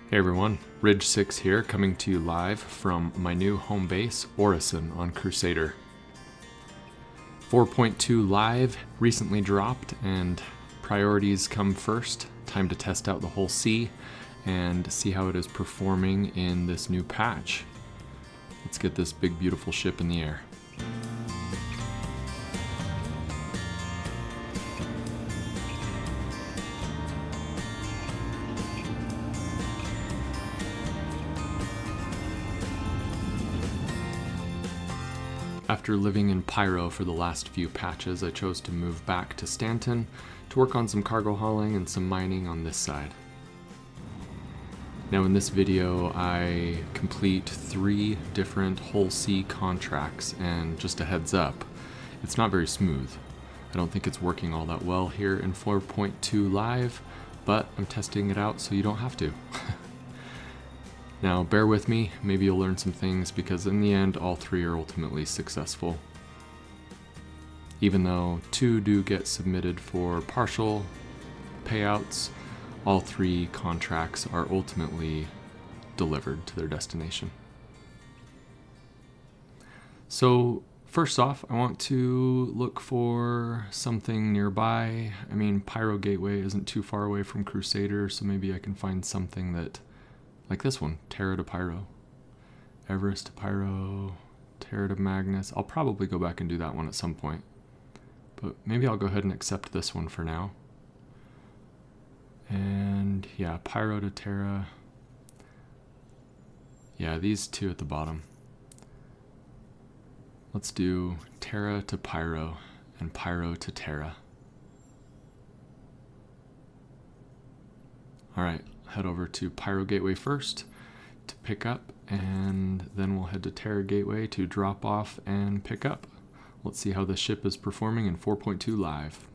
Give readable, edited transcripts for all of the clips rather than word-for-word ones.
Hey everyone, Ridge 6 here, coming to you live from my new home base, Orison on Crusader. 4.2 live recently dropped, and priorities come first. Time to test out the whole sea and see how it is performing in this new patch. Let's get this big beautiful ship in the air. After living in Pyro for the last few patches, I chose to move back to Stanton to work on some cargo hauling and some mining on this side. Now in this video, I complete 3 different whole sea contracts, and just a heads up, it's not very smooth. I don't think it's working all that well here in 4.2 live, but I'm testing it out so you don't have to. Now, bear with me, maybe you'll learn some things, because in the end, all 3 are ultimately successful. Even though 2 do get submitted for partial payouts, all 3 contracts are ultimately delivered to their destination. So, first off, I want to look for something nearby. I mean, Pyro Gateway isn't too far away from Crusader, so maybe I can find something that like this one, Terra to Pyro, Everest to Pyro, Terra to Magnus. I'll probably go back and do that one at some point, but maybe I'll go ahead and accept this one for now. And yeah, Pyro to Terra. Yeah, these 2 at the bottom. Let's do Terra to Pyro and Pyro to Terra. All right. Head over to Pyro Gateway first to pick up, and then we'll head to Terra Gateway to drop off and pick up. Let's see how the ship is performing in 4.2 live.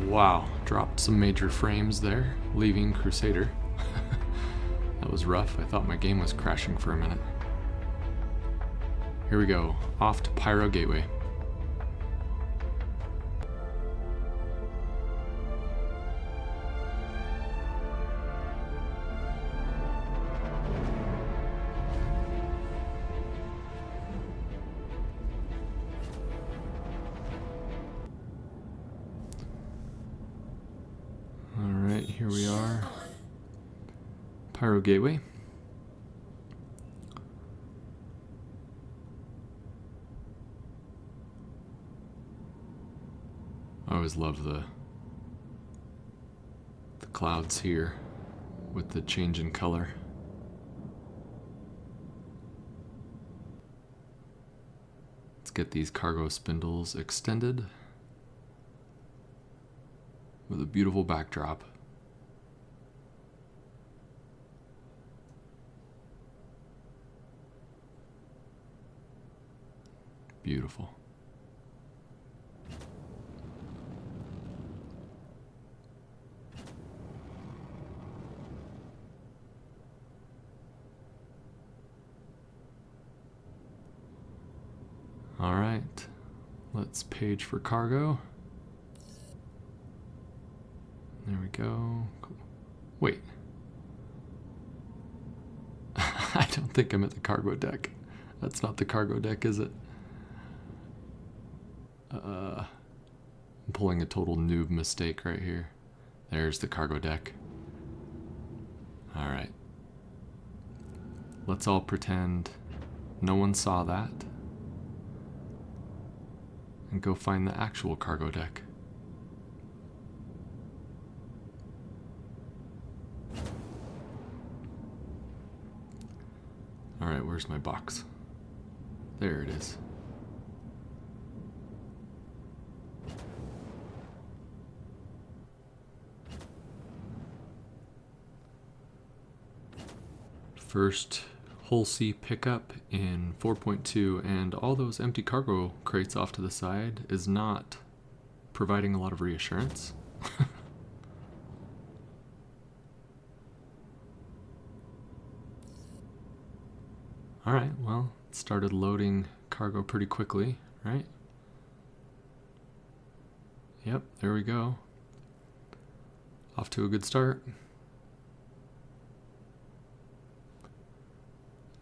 Wow, dropped some major frames there, leaving Crusader. That was rough. I thought my game was crashing for a minute. Here we go, off to Pyro Gateway. Here we are, Pyro Gateway. I always love the clouds here with the change in color. Let's get these cargo spindles extended with a beautiful backdrop. Beautiful. All right, let's page for cargo. There we go. Cool. Wait. I don't think I'm at the cargo deck. That's not the cargo deck, is it? I'm pulling a total noob mistake right here. There's the cargo deck. All right. Let's all pretend no one saw that and go find the actual cargo deck. All right, where's my box? There it is. First, Whole sea pickup in 4.2, and all those empty cargo crates off to the side is not providing a lot of reassurance. Alright, well, it started loading cargo pretty quickly, right? Yep, there we go. Off to a good start.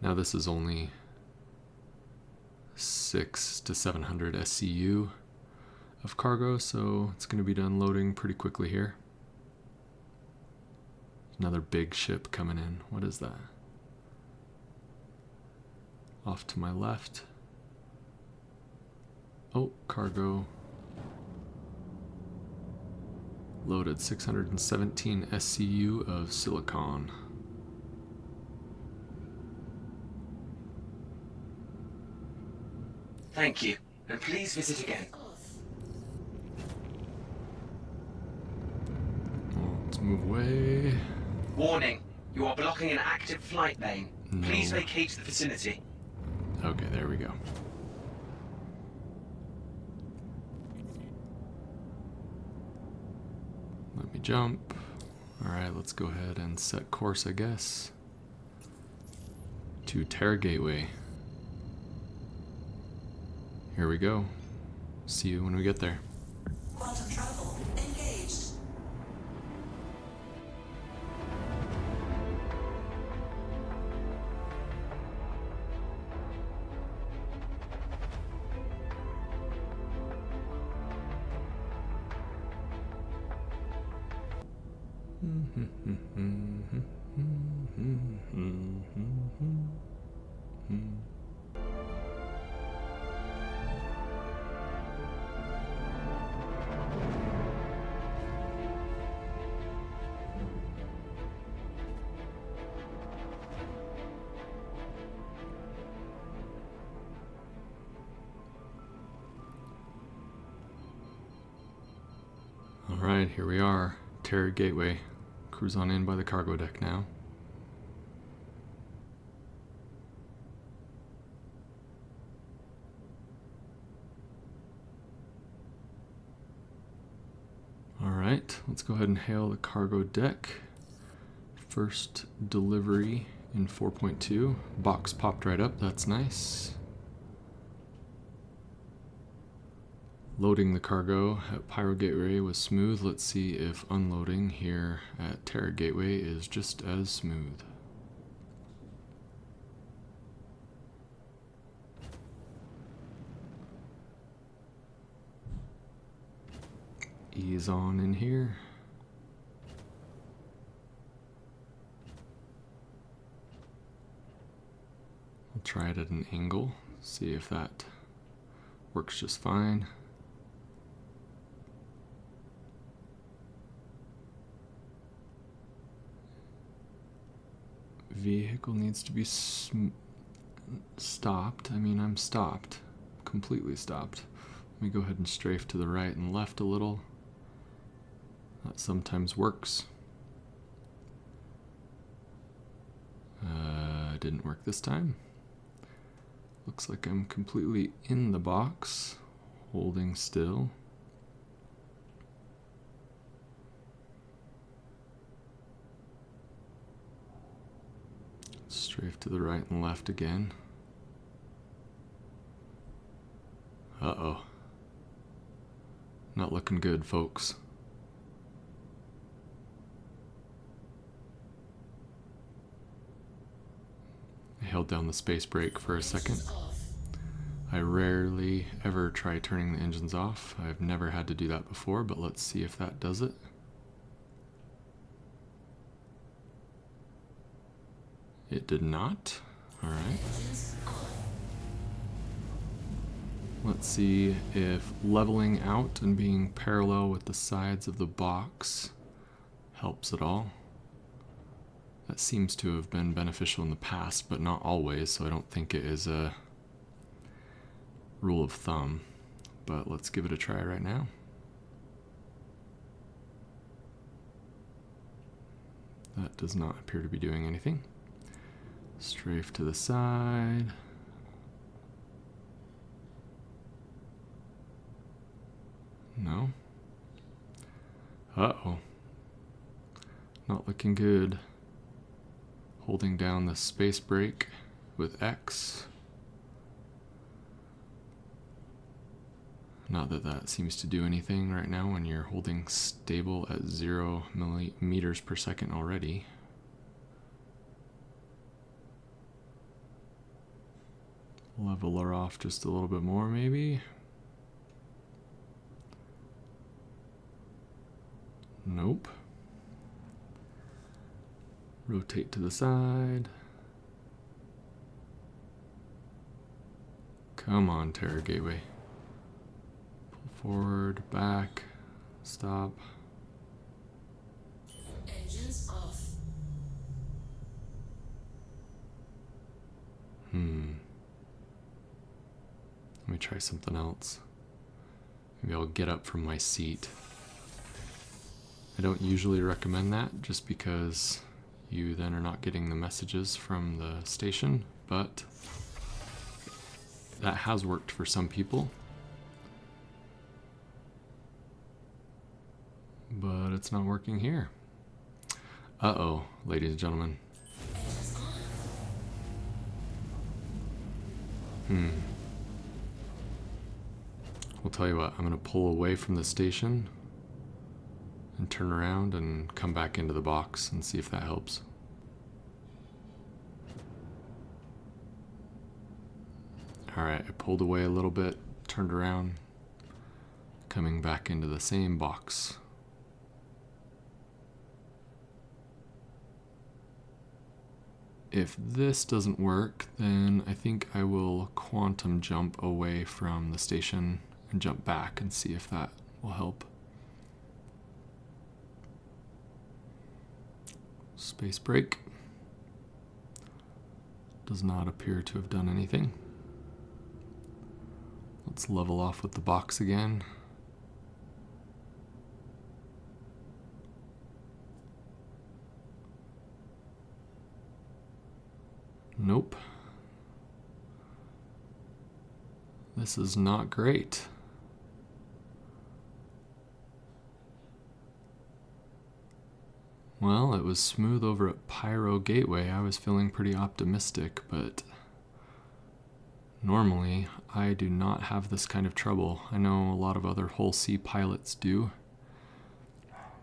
Now this is only 600 to 700 SCU of cargo, so it's going to be done loading pretty quickly here. Another big ship coming in. What is that? Off to my left. Oh, cargo. Loaded 617 SCU of silicon. Thank you, and please visit again. Let's move away. Warning, you are blocking an active flight lane. No. Please vacate the vicinity. Okay, there we go. Let me jump. Alright, let's go ahead and set course, I guess, to Terra Gateway. Here we go. See you when we get there. Quantum travel engaged. Alright, here we are. Terra Gateway. Cruise on in by the cargo deck now. Alright, let's go ahead and hail the cargo deck. First delivery in 4.2. Box popped right up, that's nice. Loading the cargo at Pyro Gateway was smooth. Let's see if unloading here at Terra Gateway is just as smooth. Ease on in here. I'll try it at an angle, see if that works just fine. Vehicle needs to be stopped. I mean, I'm stopped. Completely stopped. Let me go ahead and strafe to the right and left a little. That sometimes works. Didn't work this time. Looks like I'm completely in the box, holding still. Strafe to the right and left again. Uh-oh. Not looking good, folks. I held down the space brake for a second. I rarely ever try turning the engines off. I've never had to do that before, but let's see if that does it. It did not. Alright. Let's see if leveling out and being parallel with the sides of the box helps at all. That seems to have been beneficial in the past, but not always, so I don't think it is a rule of thumb. But let's give it a try right now. That does not appear to be doing anything. Strafe to the side. No. Uh-oh. Not looking good. Holding down the space brake with X. Not that that seems to do anything right now when you're holding stable at 0 millimeters per second already. Level her off just a little bit more, maybe. Nope. Rotate to the side. Come on, Terra Gateway. Pull forward, back, stop. Engines off. Let me try something else. Maybe I'll get up from my seat. I don't usually recommend that just because you then are not getting the messages from the station, but that has worked for some people. But it's not working here. Uh-oh, ladies and gentlemen. I'll tell you what, I'm going to pull away from the station and turn around and come back into the box and see if that helps. Alright, I pulled away a little bit, turned around, coming back into the same box. If this doesn't work, then I think I will quantum jump away from the station and jump back and see if that will help. Space brake. Does not appear to have done anything. Let's level off with the box again. Nope. This is not great. Well, it was smooth over at Pyro Gateway. I was feeling pretty optimistic, but normally I do not have this kind of trouble. I know a lot of other whole sea pilots do,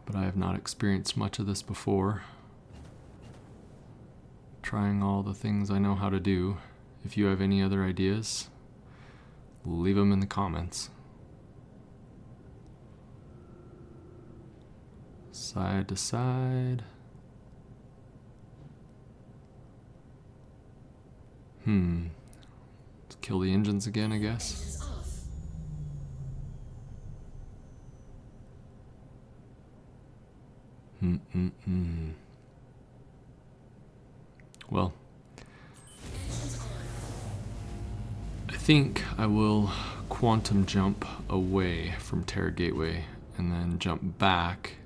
but I have not experienced much of this before. Trying all the things I know how to do. If you have any other ideas, leave them in the comments. Side to side. Let's kill the engines again, I guess. Well, I think I will quantum jump away from Terra Gateway and then jump back.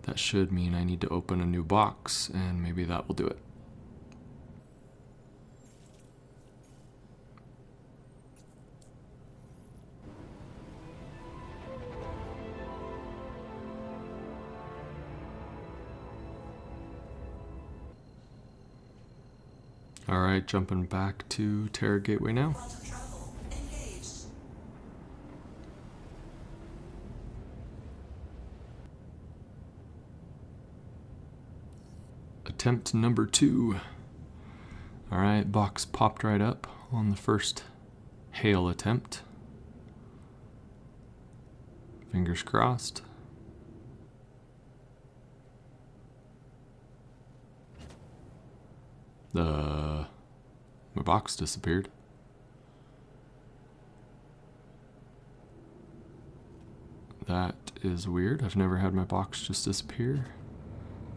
That should mean I need to open a new box, and maybe that will do it. Alright, jumping back to Terra Gateway now. Quantum travel engaged. Attempt number 2. Alright, box popped right up on the first hail attempt. Fingers crossed. My box disappeared. That is weird. I've never had my box just disappear.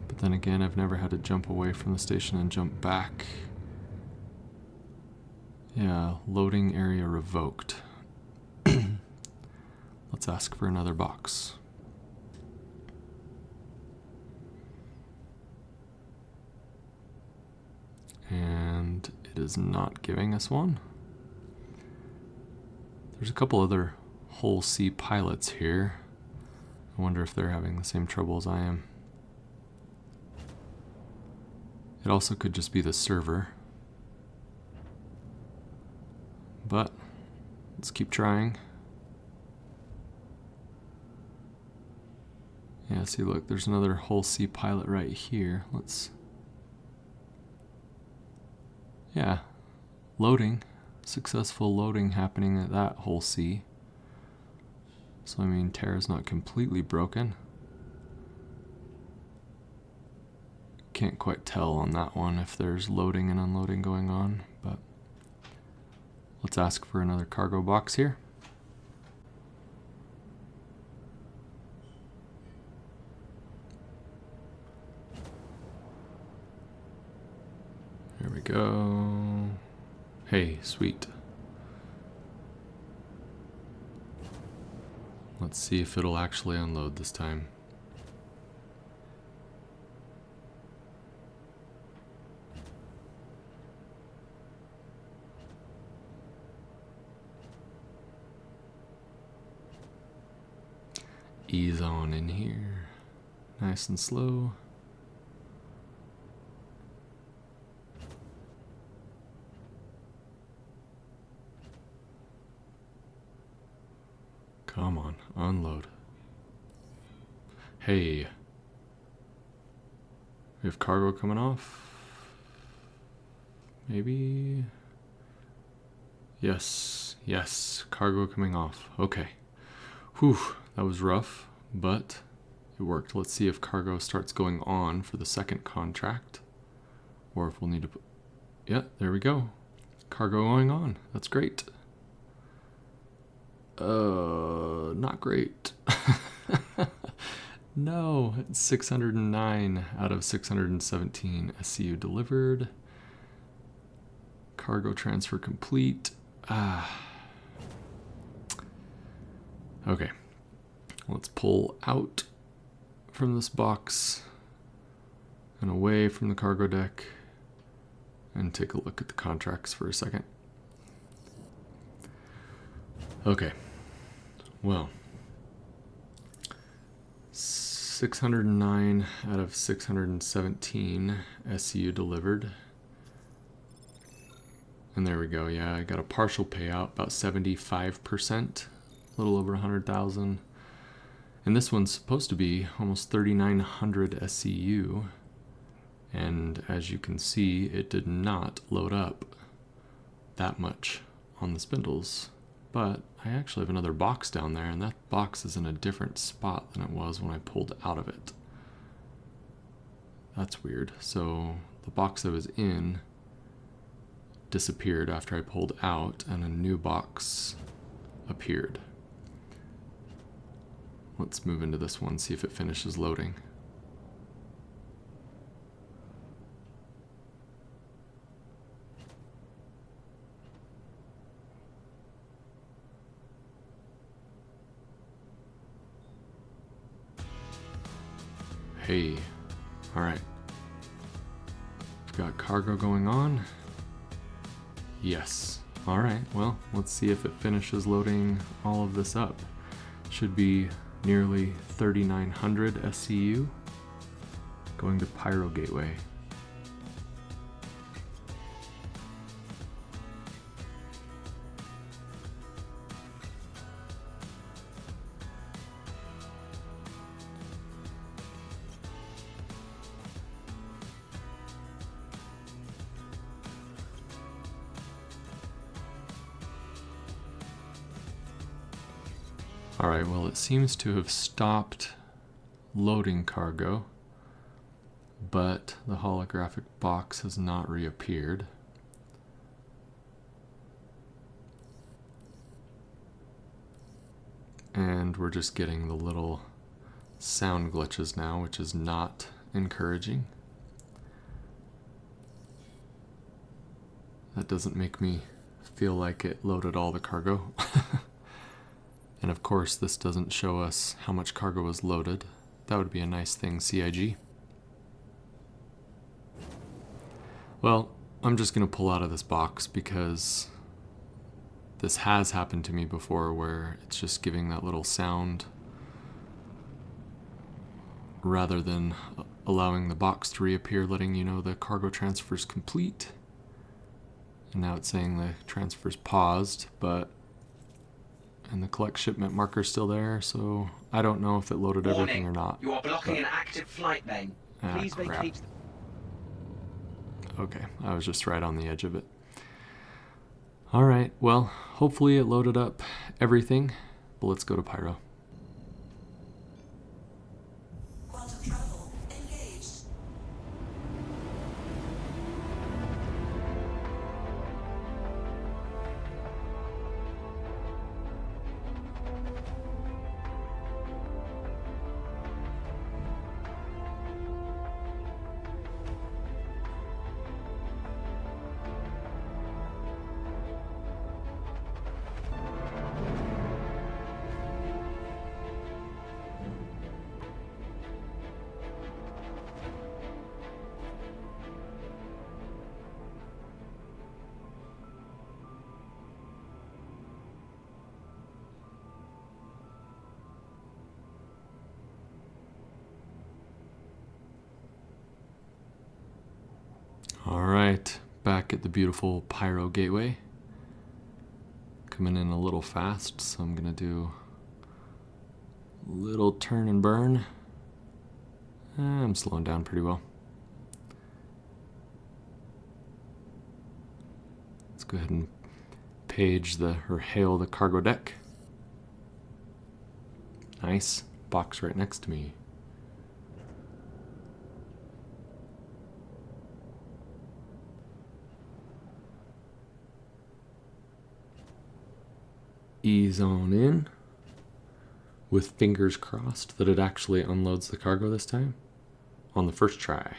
But then again, I've never had to jump away from the station and jump back. Yeah, loading area revoked. Let's ask for another box. And it is not giving us one. There's a couple other whole sea pilots here. I wonder if they're having the same trouble as I am. It also could just be the server. But let's keep trying. Yeah, see, look, there's another whole sea pilot right here. Yeah, loading. Successful loading happening at that whole sea. So, I mean, Terra's not completely broken. Can't quite tell on that one if there's loading and unloading going on, but let's ask for another cargo box here. There we go. Hey, sweet. Let's see if it'll actually unload this time. Ease on in here. Nice and slow. Come on, unload. Hey. We have cargo coming off. Maybe. Yes, cargo coming off. Okay. Whew, that was rough, but it worked. Let's see if cargo starts going on for the second contract. Or if we'll need to put. Yeah, there we go. Cargo going on. That's great. Not great. No, it's 609 out of 617 SCU delivered. Cargo transfer complete. Okay, let's pull out from this box and away from the cargo deck and take a look at the contracts for a second. Okay, well, 609 out of 617 SCU delivered. And there we go. Yeah, I got a partial payout, about 75%, a little over 100,000. And this one's supposed to be almost 3,900 SCU. And as you can see, it did not load up that much on the spindles. But I actually have another box down there, and that box is in a different spot than it was when I pulled out of it. That's weird. So the box I was in disappeared after I pulled out, and a new box appeared. Let's move into this one, see if it finishes loading. Hey, all right. We've got cargo going on. Yes. All right, well, let's see if it finishes loading all of this up. Should be nearly 3,900 SCU going to Pyro Gateway. Alright, well, it seems to have stopped loading cargo, but the holographic box has not reappeared. And we're just getting the little sound glitches now, which is not encouraging. That doesn't make me feel like it loaded all the cargo. And of course, this doesn't show us how much cargo was loaded. That would be a nice thing, CIG. Well, I'm just going to pull out of this box because this has happened to me before where it's just giving that little sound rather than allowing the box to reappear, letting you know the cargo transfer is complete. And now it's saying the transfer's paused, and the collect shipment marker's still there, so I don't know if it loaded everything or not. You are blocking an active flight lane. Please crap. vacate. Okay, I was just right on the edge of it. Alright, well, hopefully it loaded up everything, but let's go to Pyro. Quantum travel engaged. Alright, back at the beautiful Pyro gateway. Coming in a little fast, so I'm gonna do a little turn and burn. I'm slowing down pretty well. Let's go ahead and hail the cargo deck. Nice, box right next to me. Ease on in, with fingers crossed that it actually unloads the cargo this time on the first try.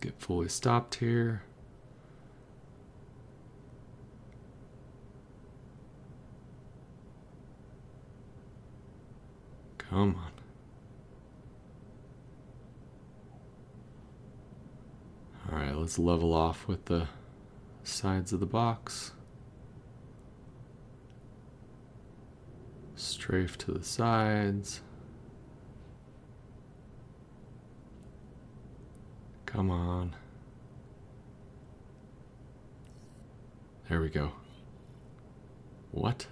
Get fully stopped here. Come on. Alright, let's level off with the sides of the box. Strafe to the sides. Come on. There we go. What?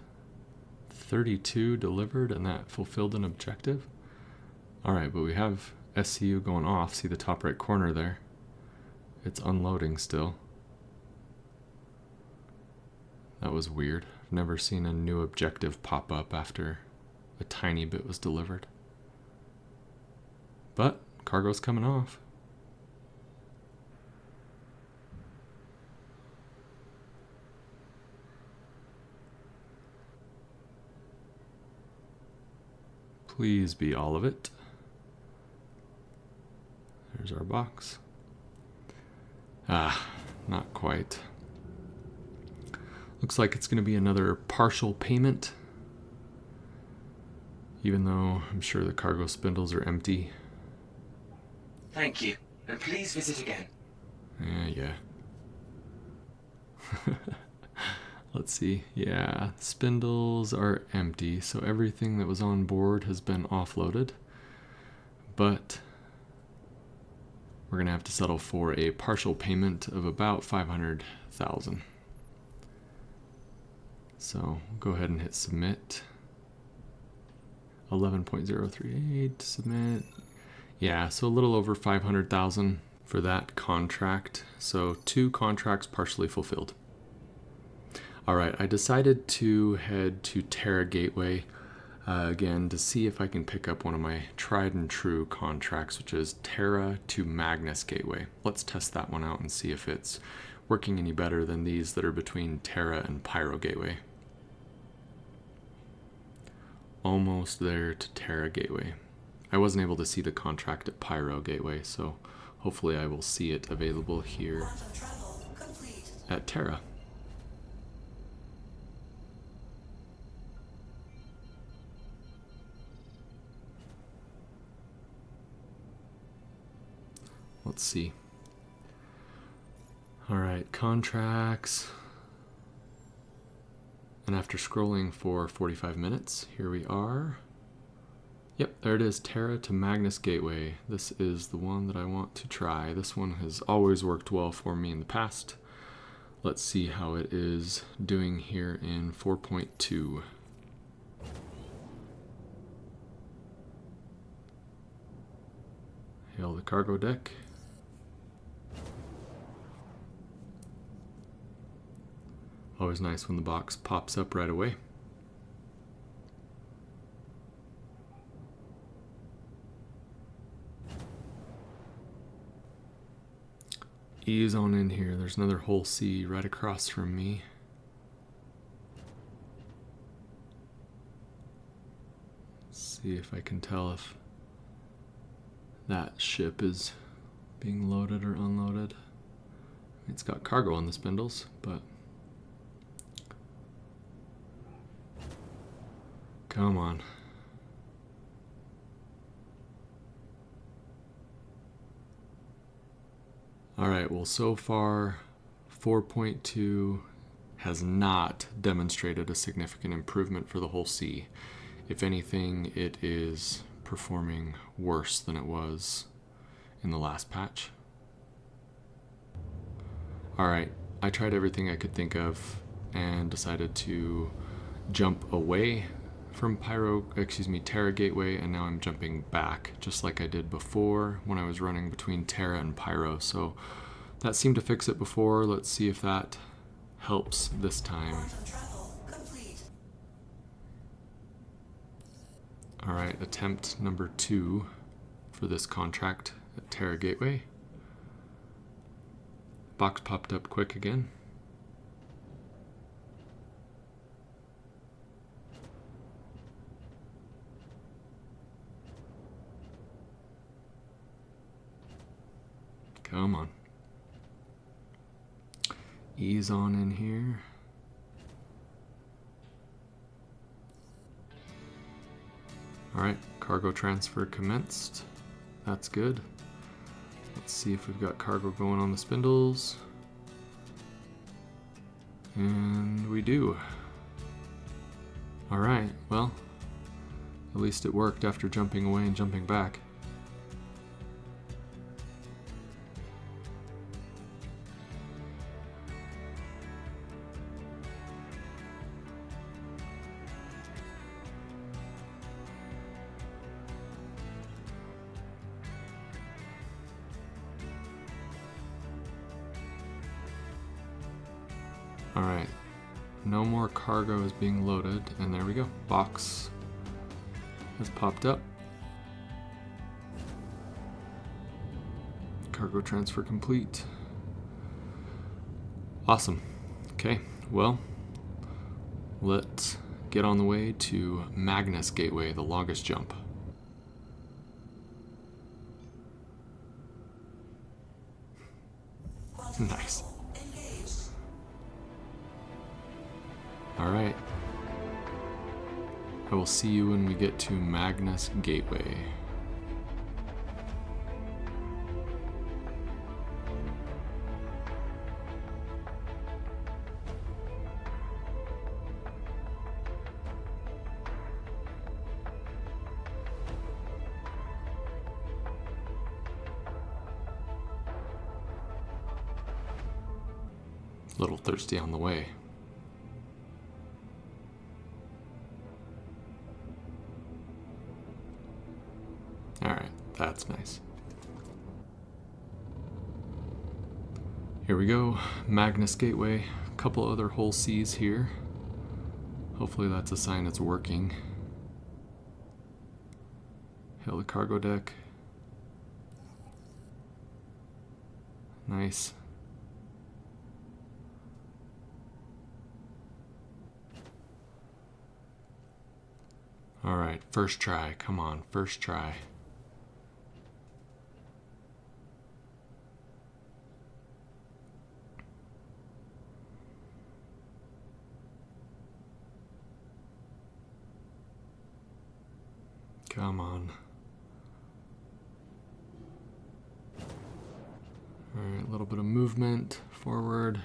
32 delivered and that fulfilled an objective? Alright, but we have SCU going off. See the top right corner there? It's unloading still. That was weird. I've never seen a new objective pop up after a tiny bit was delivered. But cargo's coming off. Please be all of it. There's our box. Ah, not quite. Looks like it's going to be another partial payment. Even though I'm sure the cargo spindles are empty. Thank you, and please visit again. Yeah. Let's see. Yeah, spindles are empty, so everything that was on board has been offloaded. But we're going to have to settle for a partial payment of about 500,000. So go ahead and hit submit. 11.038 submit. Yeah, so a little over 500,000 for that contract. So 2 contracts partially fulfilled. All right, I decided to head to Terra Gateway again to see if I can pick up one of my tried and true contracts, which is Terra to Magnus Gateway. Let's test that one out and see if it's working any better than these that are between Terra and Pyro Gateway. Almost there to Terra Gateway. I wasn't able to see the contract at Pyro Gateway, so hopefully I will see it available here at Terra. Let's see. All right, contracts. And after scrolling for 45 minutes, here we are. Yep, there it is, Terra to Magnus Gateway. This is the one that I want to try. This one has always worked well for me in the past. Let's see how it is doing here in 4.2. Hail the cargo deck. Always nice when the box pops up right away. Ease on in here. There's another whole sea right across from me. Let's see if I can tell if that ship is being loaded or unloaded. It's got cargo on the spindles, but come on. Alright, well so far 4.2 has not demonstrated a significant improvement for the whole sea. If anything, it is performing worse than it was in the last patch. Alright, I tried everything I could think of and decided to jump away from Terra Gateway, and now I'm jumping back, just like I did before when I was running between Terra and Pyro. So that seemed to fix it before. Let's see if that helps this time. Quantum travel complete. Alright, attempt number 2 for this contract at Terra Gateway. Box popped up quick again. Come on. Ease on in here. Alright, cargo transfer commenced. That's good. Let's see if we've got cargo going on the spindles. And we do. Alright, well, at least it worked after jumping away and jumping back. Alright, no more cargo is being loaded, and there we go. Box has popped up. Cargo transfer complete. Awesome. Okay, well, let's get on the way to Magnus Gateway, the longest jump. Nice. Alright. I will see you when we get to Magnus Gateway. A little thirsty on the way. Alright, that's nice. Here we go, Magnus Gateway. A couple other whole seas here. Hopefully that's a sign it's working. Hail the cargo deck. Nice. Alright, first try. Come on, first try. Come on. little bit of movement forward.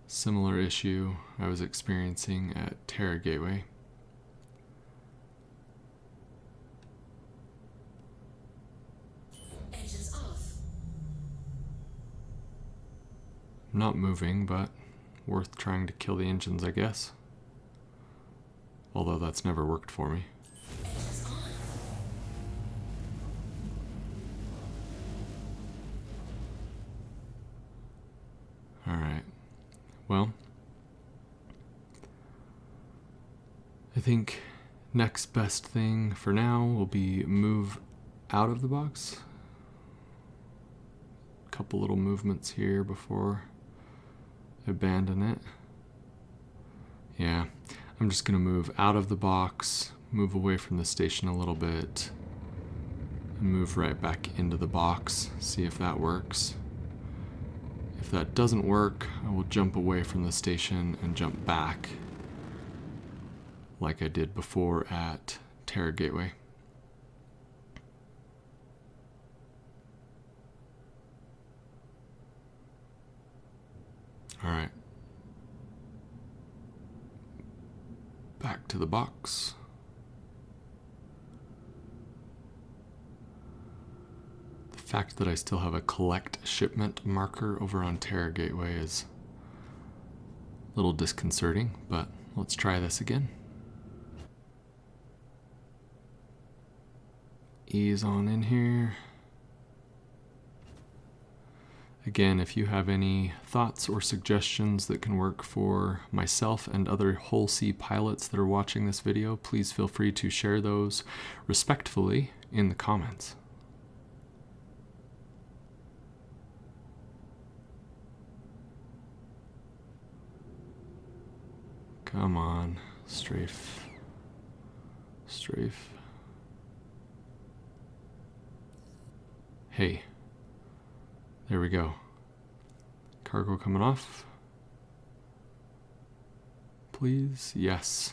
Similar issue I was experiencing at Terra Gateway. Engines off. Not moving, but worth trying to kill the engines, I guess. Although that's never worked for me. Engines on. Alright. Well, I think next best thing for now will be move out of the box. Couple little movements here before I abandon it. Yeah, I'm just gonna move out of the box, move away from the station a little bit, and move right back into the box, see if that works. If that doesn't work, I will jump away from the station and jump back like I did before at Terra Gateway. Alright. Back to the box. The fact that I still have a collect shipment marker over on Terra Gateway is a little disconcerting, but let's try this again. Ease on in here. Again, if you have any thoughts or suggestions that can work for myself and other whole sea pilots that are watching this video, please feel free to share those respectfully in the comments. Come on, strafe. Strafe. Hey. There we go. Cargo coming off. Please, yes.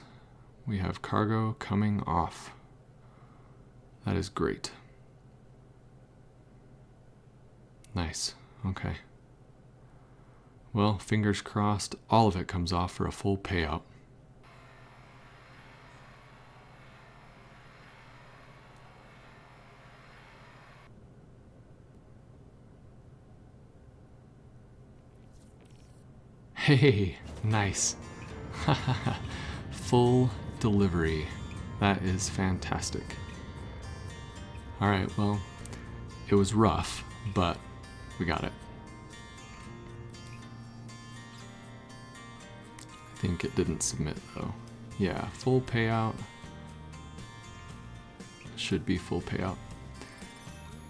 We have cargo coming off. That is great. Nice, okay. Well, fingers crossed, all of it comes off for a full payout. Hey, nice. Full delivery. That is fantastic. Alright, well, it was rough, but we got it. I think it didn't submit though. Yeah, full payout. Should be full payout.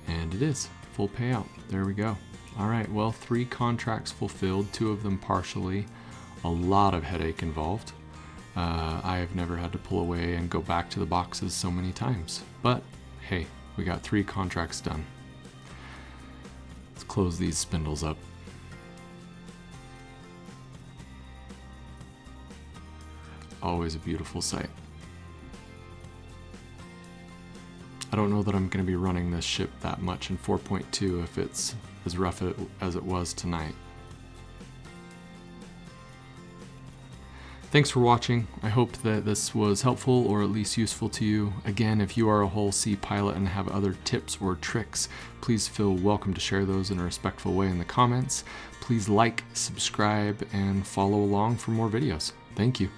And it is full payout. There we go. Alright, well, 3 contracts fulfilled, 2 of them partially. A lot of headache involved. I have never had to pull away and go back to the boxes so many times. But, hey, we got 3 contracts done. Let's close these spindles up. Always a beautiful sight. I don't know that I'm going to be running this ship that much in 4.2 if it's as rough as it was tonight. Thanks for watching. I hope that this was helpful or at least useful to you. Again, if you are a whole sea pilot and have other tips or tricks, please feel welcome to share those in a respectful way in the comments. Please like, subscribe, and follow along for more videos. Thank you.